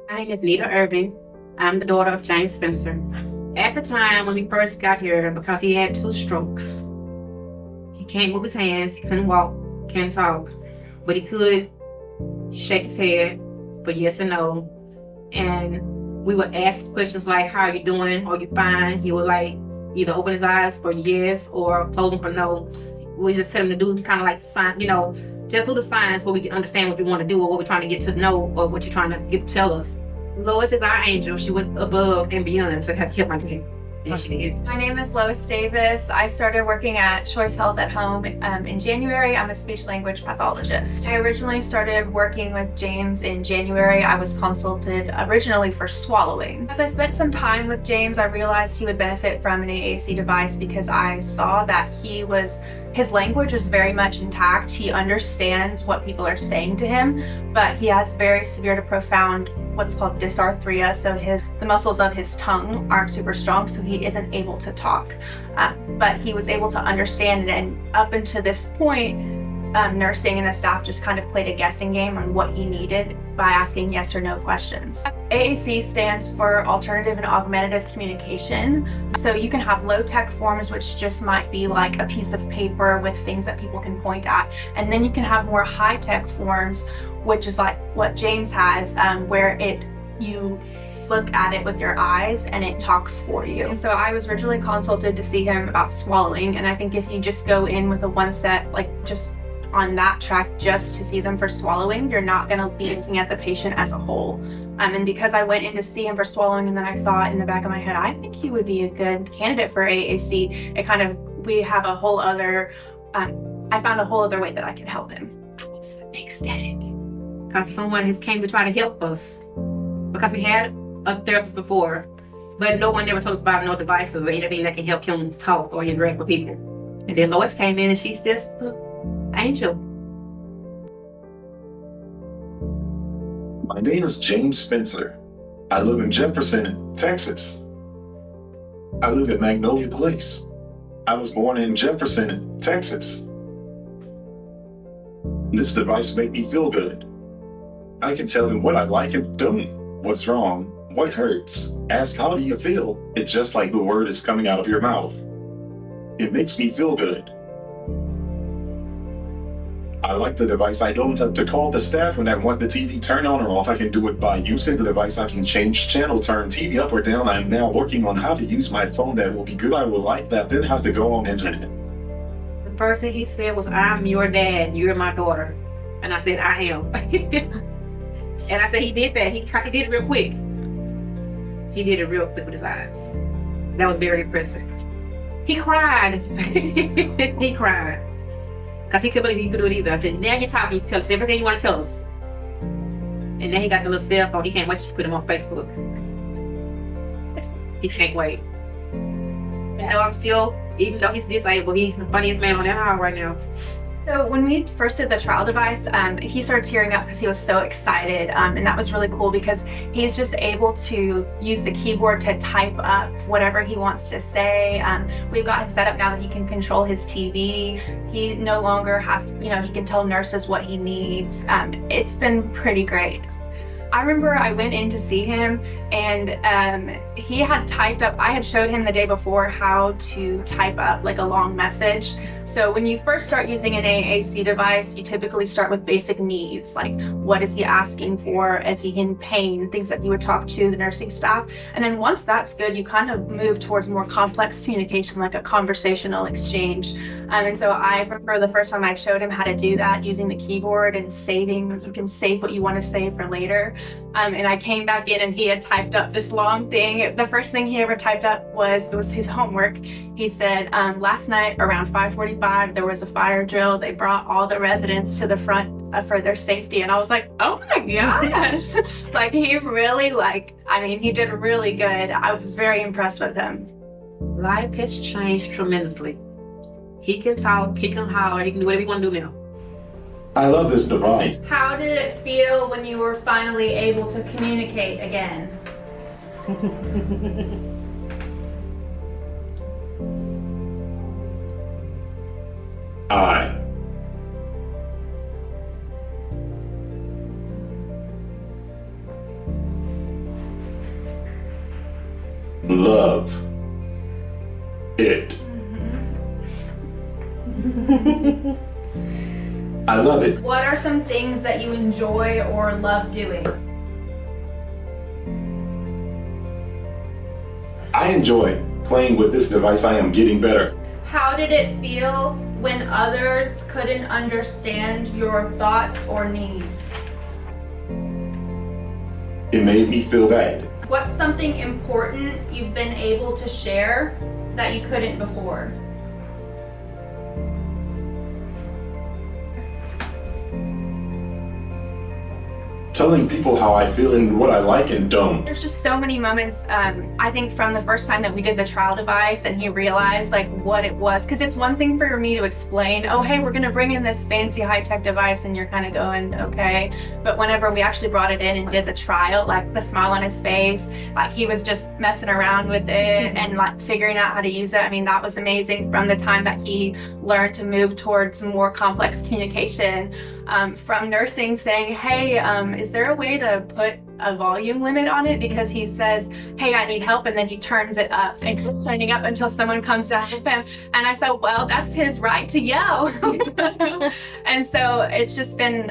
My name is Nita Irving. I'm the daughter of James Spencer. At the time when we first got here, because he had 2 strokes, he can't move his hands, he couldn't walk, can't talk, but he could shake his head for yes and no. And we would ask questions like, how are you doing? Are you fine? He would like either open his eyes for yes or close them for no. We just tell him to do kind of like sign, just do the signs so we can understand what you want to do or what we're trying to get to know or what you're trying to tell us. Lois is our angel. She went above and beyond to help my kid. And she did. My name is Lois Davis. I started working at Choice Health at Home in January. I'm a speech language pathologist. I originally started working with James in January. I was consulted originally for swallowing. As I spent some time with James, I realized he would benefit from an AAC device because I saw that his language was very much intact. He understands what people are saying to him, but he has very severe to profound what's called dysarthria. So the muscles of his tongue aren't super strong, so he isn't able to talk. But he was able to understand it, and up until this point, nursing and the staff just kind of played a guessing game on what he needed by asking yes or no questions. AAC stands for Alternative and Augmentative Communication. So you can have low-tech forms, which just might be like a piece of paper with things that people can point at. And then you can have more high-tech forms, which is like what James has, where you look at it with your eyes and it talks for you. So I was originally consulted to see him about swallowing, and I think if you just go in with a one set, like just on that track just to see them for swallowing, you're not going to be looking at the patient as a whole. And because I went in to see him for swallowing, and then I thought in the back of my head, I think he would be a good candidate for AAC, we have a whole other, I found a whole other way that I could help him. It's ecstatic. Because someone has came to try to help us. Because we had a therapist before, but no one ever told us about no devices or anything that can help him talk or interact with people. And then Lois came in and she's just an angel. My name is James Spencer. I live in Jefferson, Texas. I live at Magnolia Place. I was born in Jefferson, Texas. This device made me feel good. I can tell him what I like and don't, what's wrong, what hurts. Ask, how do you feel? It's just like the word is coming out of your mouth. It makes me feel good. I like the device. I don't have to call the staff when I want the TV turned on or off. I can do it by using the device. I can change channel, turn TV up or down. I'm now working on how to use my phone. That will be good. I will like that. Then have to go on internet. The first thing he said was, I'm your dad, you're my daughter. And I said, I am. And I said he did that. Because he did it real quick. He did it real quick with his eyes. That was very impressive. He cried. He cried. Because he couldn't believe he could do it either. I said, now you're talking, you can tell us everything you want to tell us. And then he got the little cell phone. He can't wait to put him on Facebook. He can't wait. Even though he's disabled, he's the funniest man on that aisle right now. So when we first did the trial device, he started tearing up because he was so excited, and that was really cool because he's just able to use the keyboard to type up whatever he wants to say. We've got him set up now that he can control his TV. He no longer has, he can tell nurses what he needs. It's been pretty great. I remember I went in to see him, and he had typed up, I had showed him the day before how to type up like a long message. So when you first start using an AAC device, you typically start with basic needs, like what is he asking for? Is he in pain? Things that you would talk to the nursing staff. And then once that's good, you kind of move towards more complex communication, like a conversational exchange. And so I remember the first time I showed him how to do that using the keyboard and saving, you can save what you want to save for later. And I came back in and he had typed up this long thing. The first thing he ever typed up was his homework. He said, last night around 5:45, there was a fire drill. They brought all the residents to the front for their safety. And I was like, oh my gosh. Like he really he did really good. I was very impressed with him. Life has changed tremendously. He can talk, he can holler, he can do whatever he want to do now. I love this device. How did it feel when you were finally able to communicate again? love it. I love it. What are some things that you enjoy or love doing? I enjoy playing with this device. I am getting better. How did it feel when others couldn't understand your thoughts or needs? It made me feel bad. What's something important you've been able to share that you couldn't before? Telling people how I feel and what I like and don't. There's just so many moments, I think from the first time that we did the trial device and he realized like what it was, because it's one thing for me to explain, oh hey, we're gonna bring in this fancy high-tech device, and you're kind of going, okay. But whenever we actually brought it in and did the trial, like the smile on his face, like he was just messing around with it and like figuring out how to use it. I mean, that was amazing from the time that he learned to move towards more complex communication, from nursing saying, hey, is there a way to put a volume limit on it, because he says, hey, I need help, and then he turns it up and keeps turning up until someone comes to help him. And I said, well, that's his right to yell. And so it's just been,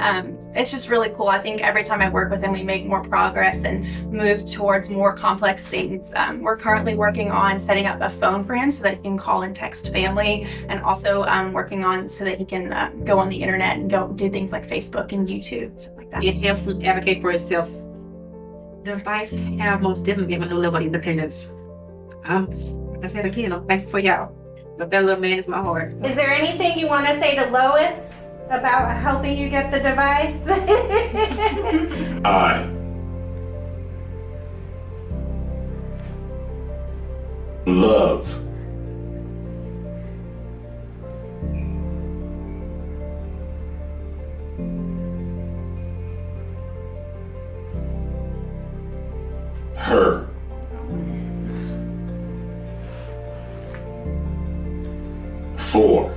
it's just really cool. I think every time I work with him, we make more progress and move towards more complex things. We're currently working on setting up a phone for him so that he can call and text family, and also working on so that he can go on the internet and go do things like Facebook and YouTube, stuff like that. It helps him advocate for himself. The device have most definitely given a new level of independence. Like I said again, I'm thankful for y'all. But that little man is my heart. Is there anything you want to say to Lois about helping you get the device? I love her. For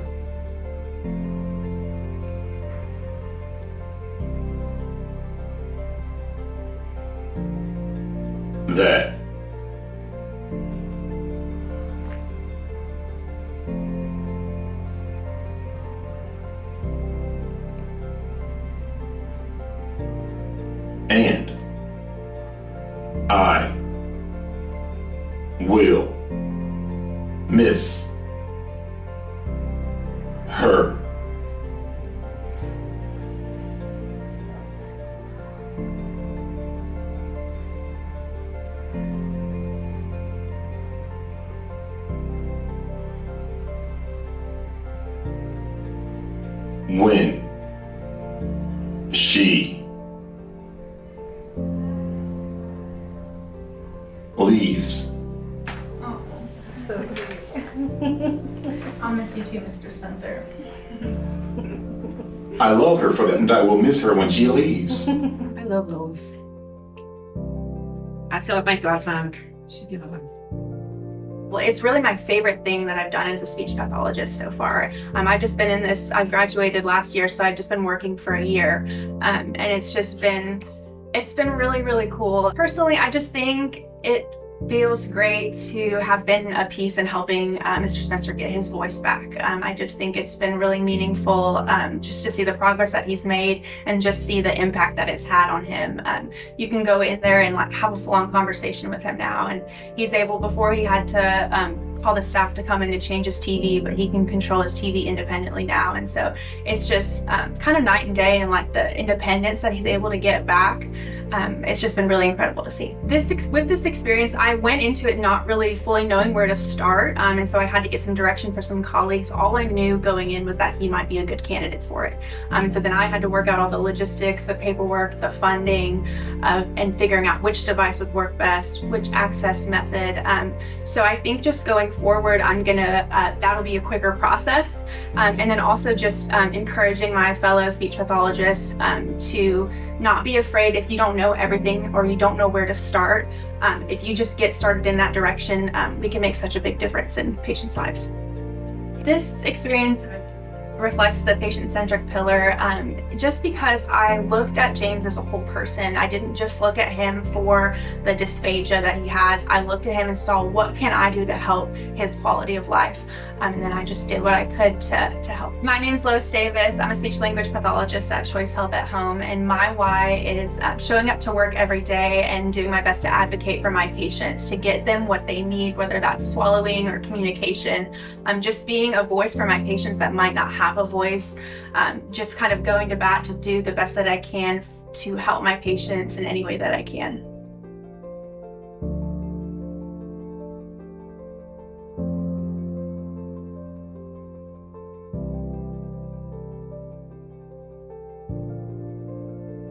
that and I will miss her. When she leaves. Oh, So sweet. I'll miss you too, Mr. Spencer. I love her for that, and I will miss her when she leaves. I love Lois. I tell her thank you all the time. She did a lot. Well, it's really my favorite thing that I've done as a speech pathologist so far. I've just been in this, I graduated last year, so I've just been working for a year. And it's been really, really cool. Personally, I just think it feels great to have been a piece in helping Mr. Spencer get his voice back. I just think it's been really meaningful just to see the progress that he's made and just see the impact that it's had on him. You can go in there and like have a full-on conversation with him now, and he's able, before he had to call the staff to come in to change his TV, but he can control his TV independently now. And so it's just kind of night and day, and like the independence that he's able to get back. It's just been really incredible to see. With this experience, I went into it not really fully knowing where to start, and so I had to get some direction for some colleagues. All I knew going in was that he might be a good candidate for it. And so then I had to work out all the logistics, the paperwork, the funding, and figuring out which device would work best, which access method. So I think just going forward, I'm gonna, that'll be a quicker process. And then also just encouraging my fellow speech pathologists to not be afraid if you don't know everything or you don't know where to start. If you just get started in that direction, we can make such a big difference in patients' lives. This experience reflects the patient-centric pillar just because I looked at James as a whole person. I didn't just look at him for the dysphagia that he has. I looked at him and saw, what can I do to help his quality of life? And then I just did what I could to help. My name is Lois Davis. I'm a speech language pathologist at Choice Health at Home, and my why is showing up to work every day and doing my best to advocate for my patients, to get them what they need, whether that's swallowing or communication. Just being a voice for my patients that might not have a voice, just kind of going to bat to do the best that I can to help my patients in any way that I can.